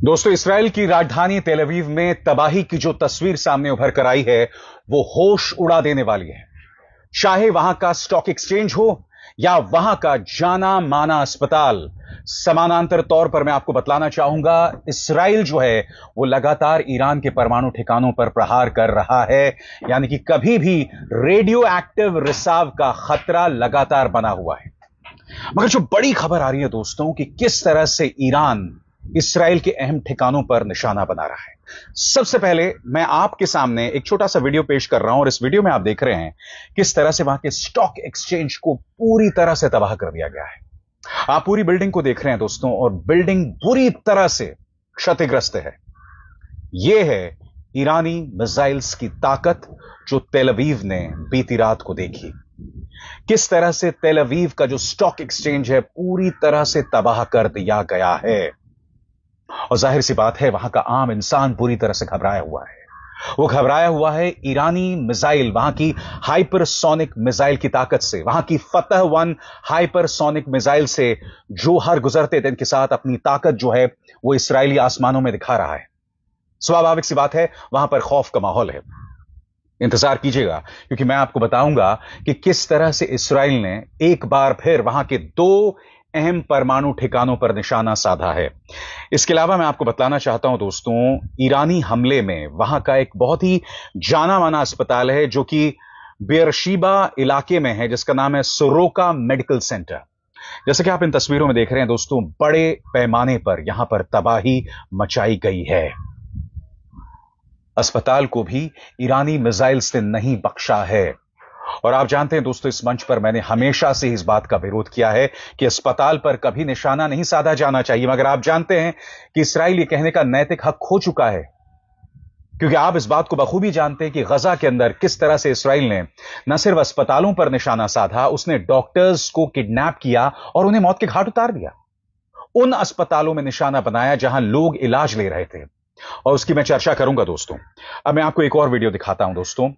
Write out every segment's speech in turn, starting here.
दोस्तों, इसराइल की राजधानी तेल अवीव में तबाही की जो तस्वीर सामने उभर कर आई है वो होश उड़ा देने वाली है। चाहे वहां का स्टॉक एक्सचेंज हो या वहां का जाना माना अस्पताल, समानांतर तौर पर मैं आपको बतलाना चाहूंगा, इसराइल जो है वो लगातार ईरान के परमाणु ठिकानों पर प्रहार कर रहा है। यानी कि कभी भी रेडियो एक्टिव रिसाव का खतरा लगातार बना हुआ है। मगर जो बड़ी खबर आ रही है दोस्तों कि किस तरह से ईरान इसराइल के अहम ठिकानों पर निशाना बना रहा है। सबसे पहले मैं आपके सामने एक छोटा सा वीडियो पेश कर रहा हूं और इस वीडियो में आप देख रहे हैं किस तरह से वहां के स्टॉक एक्सचेंज को पूरी तरह से तबाह कर दिया गया है। आप पूरी बिल्डिंग को देख रहे हैं दोस्तों, और बिल्डिंग बुरी तरह से क्षतिग्रस्त है। यह है ईरानी मिसाइल्स की ताकत जो तेल अवीव ने बीती रात को देखी। किस तरह से तेल अवीव का जो स्टॉक एक्सचेंज है पूरी तरह से तबाह कर दिया गया है। और जाहिर सी बात है वहां का आम इंसान पूरी तरह से घबराया हुआ है। वो घबराया हुआ है ईरानी मिसाइल, वहां की हाइपरसोनिक मिसाइल की ताकत से, वहां की फतह 1 हाइपरसोनिक मिसाइल से, जो हर गुजरते दिन के साथ अपनी ताकत जो है वो इसराइली आसमानों में दिखा रहा है। स्वाभाविक सी बात है वहां पर खौफ का माहौल है। इंतजार कीजिएगा क्योंकि मैं आपको बताऊंगा कि किस तरह से इसराइल ने एक बार फिर वहां के 2 अहम परमाणु ठिकानों पर निशाना साधा है। इसके अलावा मैं आपको बताना चाहता हूं दोस्तों, ईरानी हमले में वहां का एक बहुत ही जाना माना अस्पताल है जो कि बेरशीबा इलाके में है, जिसका नाम है सोरोका मेडिकल सेंटर। जैसे कि आप इन तस्वीरों में देख रहे हैं दोस्तों, बड़े पैमाने पर यहां पर तबाही मचाई गई है। अस्पताल को भी ईरानी मिसाइल्स ने नहीं बख्शा है। और आप जानते हैं दोस्तों, इस मंच पर मैंने हमेशा से इस बात का विरोध किया है कि अस्पताल पर कभी निशाना नहीं साधा जाना चाहिए। मगर आप जानते हैं कि इसराइल ये कहने का नैतिक हक खो चुका है, क्योंकि आप इस बात को बखूबी जानते हैं कि गजा के अंदर किस तरह से इसराइल ने न सिर्फ अस्पतालों पर निशाना साधा, उसने डॉक्टर्स को किडनैप किया और उन्हें मौत के घाट उतार दिया। उन अस्पतालों में निशाना बनाया जहां लोग इलाज ले रहे थे, और उसकी मैं चर्चा करूंगा दोस्तों। अब मैं आपको एक और वीडियो दिखाता हूं दोस्तों,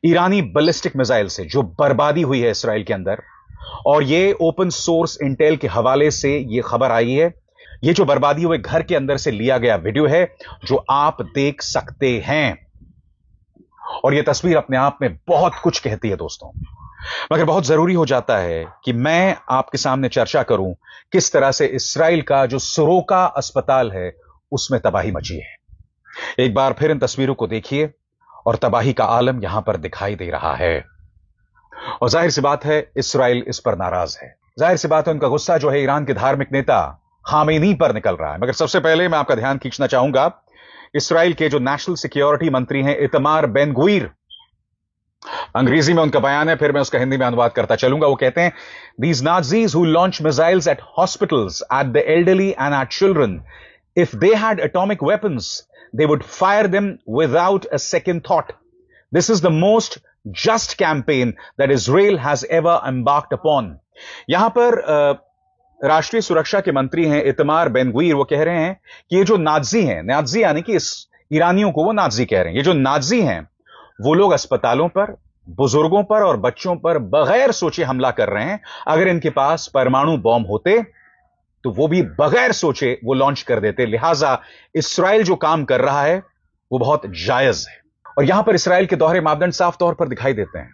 ईरानी बैलिस्टिक मिसाइल से जो बर्बादी हुई है इसराइल के अंदर। और ये ओपन सोर्स इंटेल के हवाले से ये खबर आई है। ये जो बर्बादी हुए घर के अंदर से लिया गया वीडियो है जो आप देख सकते हैं, और ये तस्वीर अपने आप में बहुत कुछ कहती है दोस्तों। मगर बहुत जरूरी हो जाता है कि मैं आपके सामने चर्चा करूं किस तरह से इसराइल का जो सोरोका अस्पताल है उसमें तबाही मची है। एक बार फिर इन तस्वीरों को देखिए और तबाही का आलम यहां पर दिखाई दे रहा है। और जाहिर सी बात है इसराइल इस पर नाराज है। जाहिर सी बात है उनका गुस्सा जो है ईरान के धार्मिक नेता खामेनी पर निकल रहा है। मगर सबसे पहले मैं आपका ध्यान खींचना चाहूंगा इसराइल के जो नेशनल सिक्योरिटी मंत्री हैं इतमार बेन गुवीर। अंग्रेजी में उनका बयान है, फिर मैं उसका हिंदी में अनुवाद करता चलूंगा। वो कहते हैं, these Nazis who launch missiles at hospitals, at the elderly and at children, if they had atomic weapons, they would fire them without a second thought. This is the most just campaign that Israel has ever embarked upon. यहां पर राष्ट्रीय सुरक्षा के मंत्री हैं इतमार Ben गुवीर। वो कह रहे हैं कि ये जो नाज़ी हैं, नाज़ी यानी कि इस ईरानियों को वो नाज़ी कह रहे हैं, ये जो नाज़ी हैं वो लोग अस्पतालों पर, बुजुर्गों पर और बच्चों पर बगैर सोचे हमला कर रहे हैं। अगर इनके पास परमाणु बॉम्ब होते तो वो भी बगैर सोचे वो लॉन्च कर देते। लिहाजा इसराइल जो काम कर रहा है वो बहुत जायज है। और यहां पर इसराइल के दोहरे मापदंड साफ तौर पर दिखाई देते हैं।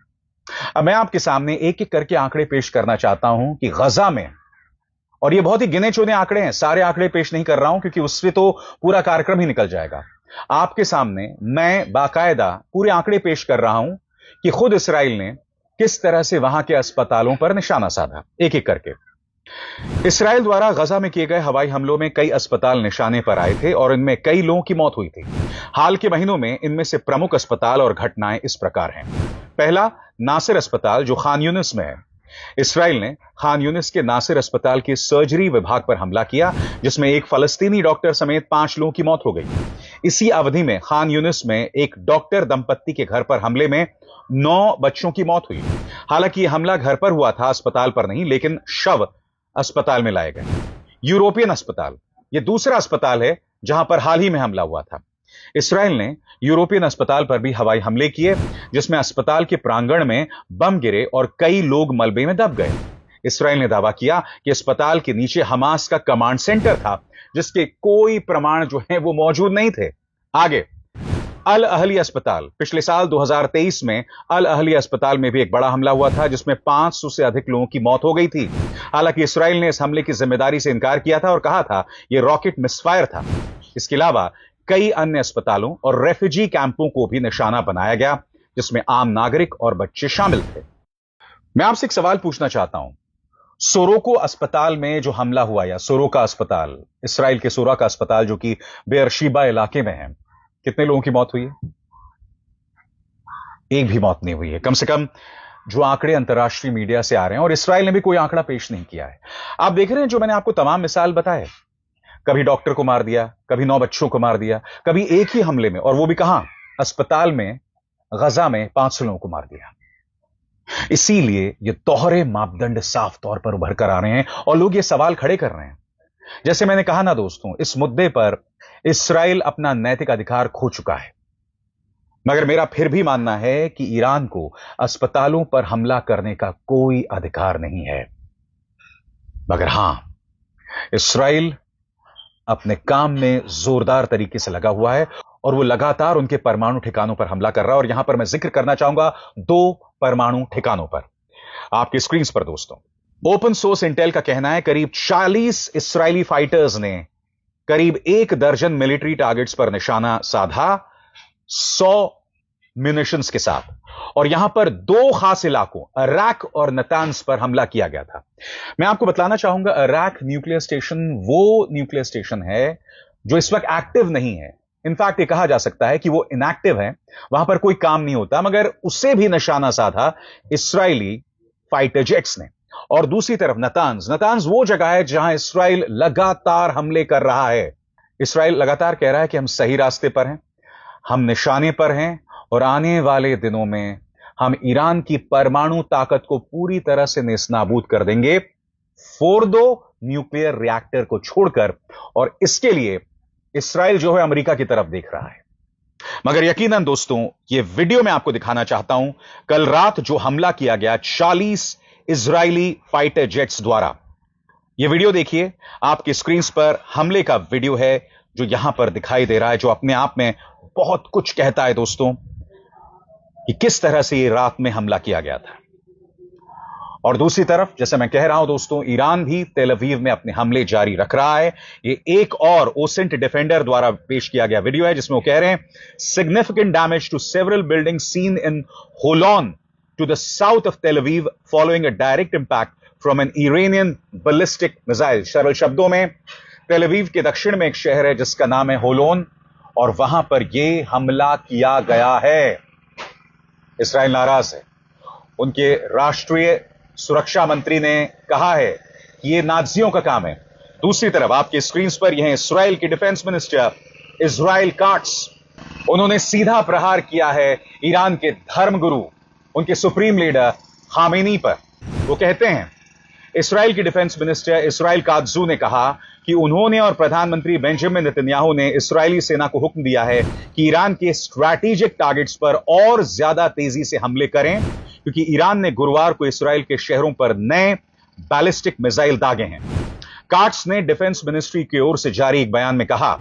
अब मैं आपके सामने एक एक करके आंकड़े पेश करना चाहता हूं कि गजा में, और ये बहुत ही गिने चुने आंकड़े हैं, सारे आंकड़े पेश नहीं कर रहा हूं क्योंकि उससे तो पूरा कार्यक्रम ही निकल जाएगा। आपके सामने मैं बाकायदा पूरे आंकड़े पेश कर रहा हूं कि खुद इसराइल ने किस तरह से वहां के अस्पतालों पर निशाना साधा, एक एक करके। इसराइल द्वारा गजा में किए गए हवाई हमलों में कई अस्पताल निशाने पर आए थे और इनमें कई लोगों की मौत हुई थी। हाल के महीनों में इनमें से प्रमुख अस्पताल और घटनाएं इस प्रकार हैं। पहला, नासिर अस्पताल जो खान यूनिस में है। इसराइल ने खान यूनिस के नासिर अस्पताल के सर्जरी विभाग पर हमला किया, जिसमें एक फलस्तीनी डॉक्टर समेत 5 लोगों की मौत हो गई। इसी अवधि में खान यूनिस में एक डॉक्टर दंपत्ति के घर पर हमले में 9 बच्चों की मौत हुई। हालांकि यह हमला घर पर हुआ था, अस्पताल पर नहीं, लेकिन शव अस्पताल में लाए गए। यूरोपियन अस्पताल, यह दूसरा अस्पताल है जहां पर हाल ही में हमला हुआ था। इसराइल ने यूरोपियन अस्पताल पर भी हवाई हमले किए, जिसमें अस्पताल के प्रांगण में बम गिरे और कई लोग मलबे में दब गए। इसराइल ने दावा किया कि अस्पताल के नीचे हमास का कमांड सेंटर था, जिसके कोई प्रमाण जो है वो मौजूद नहीं थे। आगे, अल अहली अस्पताल, पिछले साल 2023 में अल अहली अस्पताल में भी एक बड़ा हमला हुआ था, जिसमें 500 से अधिक लोगों की मौत हो गई थी। हालांकि इसराइल ने इस हमले की जिम्मेदारी से इनकार किया था और कहा था यह रॉकेट मिसफायर था। इसके अलावा कई अन्य अस्पतालों और रेफ्यूजी कैंपों को भी निशाना बनाया गया, जिसमें आम नागरिक और बच्चे शामिल थे। मैं आपसे एक सवाल पूछना चाहता हूं, सोरोको अस्पताल में जो हमला हुआ, या सोरोका अस्पताल, इसराइल के सोरोका अस्पताल जो कि बेयरशीबा इलाके में है, कितने लोगों की मौत हुई है? एक भी मौत नहीं हुई है। कम से कम जो आंकड़े अंतर्राष्ट्रीय मीडिया से आ रहे हैं, और इसराइल ने भी कोई आंकड़ा पेश नहीं किया है। आप देख रहे हैं जो मैंने आपको तमाम मिसाल बताए, कभी डॉक्टर को मार दिया, कभी 9 बच्चों को मार दिया, कभी एक ही हमले में, और वो भी कहां? अस्पताल में, गजा में 500 लोगों को मार दिया। इसीलिए ये दोहरे मापदंड साफ तौर पर उभर कर आ रहे हैं और लोग ये सवाल खड़े कर रहे हैं। जैसे मैंने कहा ना दोस्तों, इस मुद्दे पर इसराइल अपना नैतिक अधिकार खो चुका है, मगर मेरा फिर भी मानना है कि ईरान को अस्पतालों पर हमला करने का कोई अधिकार नहीं है। मगर हां, इसराइल अपने काम में जोरदार तरीके से लगा हुआ है और वो लगातार उनके परमाणु ठिकानों पर हमला कर रहा है। और यहां पर मैं जिक्र करना चाहूंगा 2 परमाणु ठिकानों पर, आपकी स्क्रीन पर दोस्तों। ओपन सोर्स इंटेल का कहना है करीब 40 इसराइली फाइटर्स ने करीब 1 दर्जन मिलिट्री टारगेट्स पर निशाना साधा 100 म्यूनिशंस के साथ, और यहां पर 2 खास इलाकों अराक और नतान्स पर हमला किया गया था। मैं आपको बतलाना चाहूंगा, अराक न्यूक्लियर स्टेशन वो न्यूक्लियर स्टेशन है जो इस वक्त एक्टिव नहीं है। इनफैक्ट ये कहा जा सकता है कि वो इनएक्टिव है, वहां पर कोई काम नहीं होता, मगर उसे भी निशाना साधा इसराइली फाइटर जेट्स ने। और दूसरी तरफ नतान्स वो जगह है जहां इसराइल लगातार हमले कर रहा है। इसराइल लगातार कह रहा है कि हम सही रास्ते पर हैं, हम निशाने पर हैं, और आने वाले दिनों में हम ईरान की परमाणु ताकत को पूरी तरह से नेस्तनाबूद कर देंगे, फोर्दो न्यूक्लियर रिएक्टर को छोड़कर। और इसके लिए इसराइल जो है अमेरिका की तरफ देख रहा है। मगर यकीनन दोस्तों, यह वीडियो मैं आपको दिखाना चाहता हूं, कल रात जो हमला किया गया 40 इजरायली फाइटर जेट्स द्वारा। यह वीडियो देखिए, आपकी स्क्रीन पर हमले का वीडियो है जो यहां पर दिखाई दे रहा है, जो अपने आप में बहुत कुछ कहता है दोस्तों कि किस तरह से यह रात में हमला किया गया था। और दूसरी तरफ, जैसे मैं कह रहा हूं दोस्तों, ईरान भी तेल अवीव में अपने हमले जारी रख रहा है। ये एक और ओसेंट डिफेंडर द्वारा पेश किया गया वीडियो है, जिसमें वो कह रहे हैं significant damage to several building seen in Holon to the south of Tel Aviv following a direct impact from an Iranian ballistic missile. सरल शब्दों में, तेल अवीव के दक्षिण में एक शहर है जिसका नाम है होलोन, और वहां पर यह हमला किया गया है। इसराइल नाराज है। उनके राष्ट्रीय सुरक्षा मंत्री ने कहा है कि यह नाज़ियों का काम है। दूसरी तरफ आपके स्क्रीन पर यह है इसराइल के डिफेंस मिनिस्टर इज़राइल काट्स। उन्होंने सीधा प्रहार किया है ईरान के धर्मगुरु, उनके सुप्रीम लीडर खामेनी पर। वो कहते हैं, इसराइल के डिफेंस मिनिस्टर इज़राइल काट्जू ने कहा कि उन्होंने और प्रधानमंत्री बेंजामिन नेतन्याहू ने इस्राएली सेना को हुक्म दिया है कि ईरान के स्ट्रैटेजिक टारगेट्स पर और ज्यादा तेजी से हमले करें, क्योंकि ईरान ने गुरुवार को इस्राएल के शहरों पर नए बैलिस्टिक मिसाइल दागे हैं। काट्स ने डिफेंस मिनिस्ट्री की ओर से जारी एक बयान में कहा,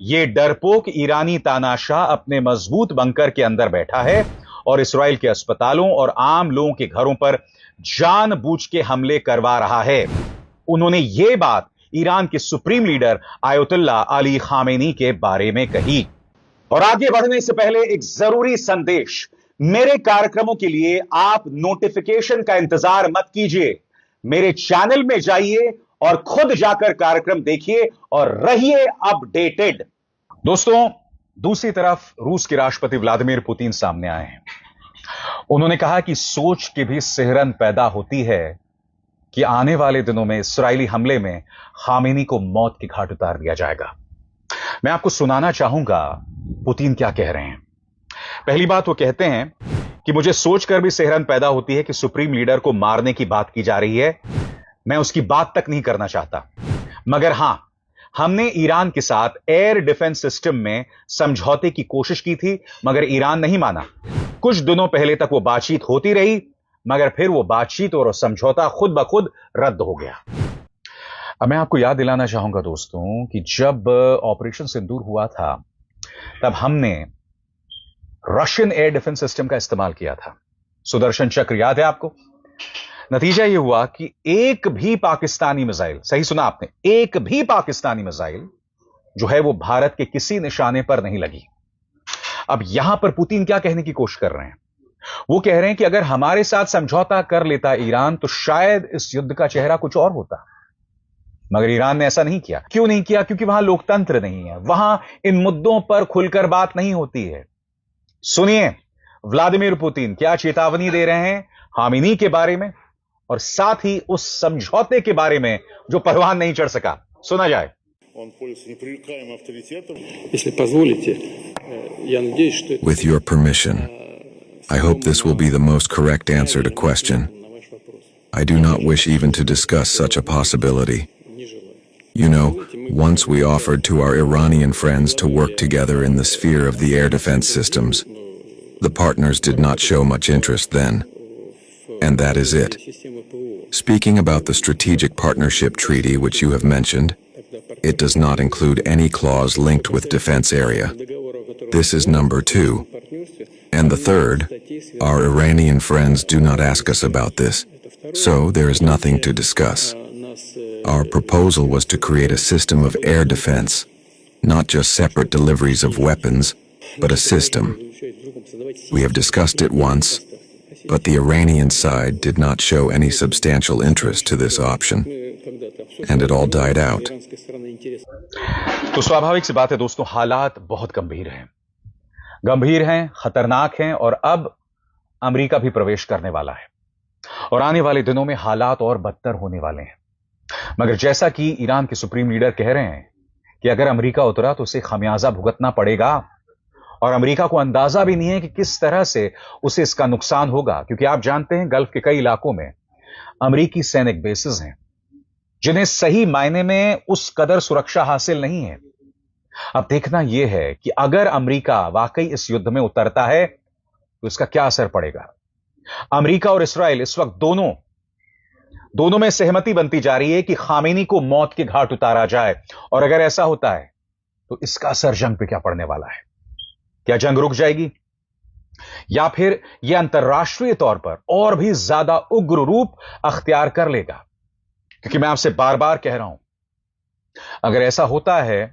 यह डरपोक ईरानी तानाशाह अपने मजबूत बंकर के अंदर बैठा है और इस्राएल के अस्पतालों और आम लोगों के घरों पर जानबूझ के हमले करवा रहा है। उन्होंने यह बात ईरान के supreme leader Ayatollah Ali Khamenei के बारे में कही। और आगे बढ़ने से पहले एक जरूरी संदेश, मेरे कार्यक्रमों के लिए आप नोटिफिकेशन का इंतजार मत कीजिए, मेरे चैनल में जाइए और खुद जाकर कार्यक्रम देखिए और रहिए अपडेटेड। दोस्तों, दूसरी तरफ रूस के राष्ट्रपति व्लादिमीर पुतिन सामने आए हैं। उन्होंने कहा कि सोच के भी सिहरन पैदा होती है कि आने वाले दिनों में इस्राएली हमले में खामेनी को मौत के घाट उतार दिया जाएगा। मैं आपको सुनाना चाहूंगा पुतिन क्या कह रहे हैं। पहली बात, वो कहते हैं कि मुझे सोचकर भी सिहरन पैदा होती है कि सुप्रीम लीडर को मारने की बात की जा रही है। मैं उसकी बात तक नहीं करना चाहता, मगर हां, हमने ईरान के साथ एयर डिफेंस सिस्टम में समझौते की कोशिश की थी, मगर ईरान नहीं माना। कुछ दिनों पहले तक वो बातचीत होती रही, मगर फिर वो बातचीत और समझौता खुद ब खुद रद्द हो गया। अब मैं आपको याद दिलाना चाहूंगा दोस्तों कि जब ऑपरेशन सिंदूर हुआ था तब हमने रशियन एयर डिफेंस सिस्टम का इस्तेमाल किया था। सुदर्शन चक्र याद है आपको? नतीजा यह हुआ कि एक भी पाकिस्तानी मिसाइल, सही सुना आपने, एक भी पाकिस्तानी मिसाइल जो है वो भारत के किसी निशाने पर नहीं लगी। अब यहां पर पुतिन क्या कहने की कोशिश कर रहे हैं? वो कह रहे हैं कि अगर हमारे साथ समझौता कर लेता ईरान तो शायद इस युद्ध का चेहरा कुछ और होता। मगर ईरान ने ऐसा नहीं किया। क्यों नहीं किया? क्योंकि वहां लोकतंत्र नहीं है, वहां इन मुद्दों पर खुलकर बात नहीं होती है। सुनिए व्लादिमीर पुतिन क्या चेतावनी दे रहे हैं खामेनी के बारे में और साथ ही उस समझौते के बारे में जो परवान नहीं चढ़ सका। सुना जाए। With your permission, I hope this will be the most correct answer to question. I do not wish even to discuss such a possibility. You know, once we offered to our Iranian friends to work together in the sphere of the air defense systems. The partners did not show much interest then. And that is it. Speaking about the Strategic Partnership Treaty which you have mentioned, it does not include any clause linked with defense area. This is number 2. And the third, our Iranian friends do not ask us about this, so there is nothing to discuss. Our proposal was to create a system of air defense, not just separate deliveries of weapons, but a system. We have discussed it once, but the Iranian side did not show any substantial interest to this option, and it all died out. तो स्वाभाविक सी बात है दोस्तों, हालात बहुत गंभीर हैं, खतरनाक हैं और अब अमेरिका भी प्रवेश करने वाला है और आने वाले दिनों में हालात और बदतर होने वाले हैं। मगर जैसा कि ईरान के सुप्रीम लीडर कह रहे हैं कि अगर अमेरिका उतरा तो उसे खामियाजा भुगतना पड़ेगा और अमेरिका को अंदाजा भी नहीं है कि किस तरह से उसे इसका नुकसान होगा, क्योंकि आप जानते हैं गल्फ के कई इलाकों में अमेरिकी सैनिक बेसिस हैं जिन्हें सही मायने में उस कदर सुरक्षा हासिल नहीं है। अब देखना यह है कि अगर अमेरिका वाकई इस युद्ध में उतरता है तो इसका क्या असर पड़ेगा। अमेरिका और इस्राएल इस वक्त दोनों में सहमति बनती जा रही है कि खामेनी को मौत के घाट उतारा जाए और अगर ऐसा होता है तो इसका असर जंग पे क्या पड़ने वाला है। क्या जंग रुक जाएगी या फिर यह अंतर्राष्ट्रीय तौर पर और भी ज्यादा उग्र रूप अख्तियार कर लेगा? क्योंकि मैं आपसे बार बार कह रहा हूं, अगर ऐसा होता है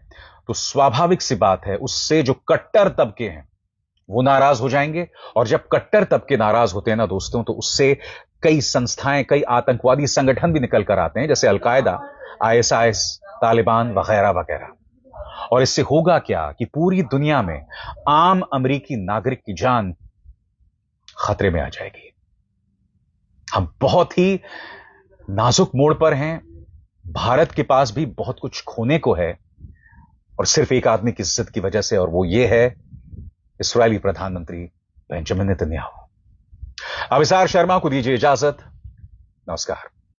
तो स्वाभाविक सी बात है उससे जो कट्टर तबके हैं वो नाराज हो जाएंगे और जब कट्टर तबके नाराज होते हैं ना दोस्तों, तो उससे कई संस्थाएं, कई आतंकवादी संगठन भी निकल कर आते हैं, जैसे अलकायदा, ISIS, तालिबान वगैरह वगैरह। और इससे होगा क्या कि पूरी दुनिया में आम अमेरिकी नागरिक की जान खतरे में आ जाएगी। हम बहुत ही नाजुक मोड़ पर हैं, भारत के पास भी बहुत कुछ खोने को है और सिर्फ एक आदमी की इज्जत की वजह से, और वो ये है इस्राएली प्रधानमंत्री बेंजामिन नेतन्याहू। अभिसार शर्मा को दीजिए इजाजत। नमस्कार।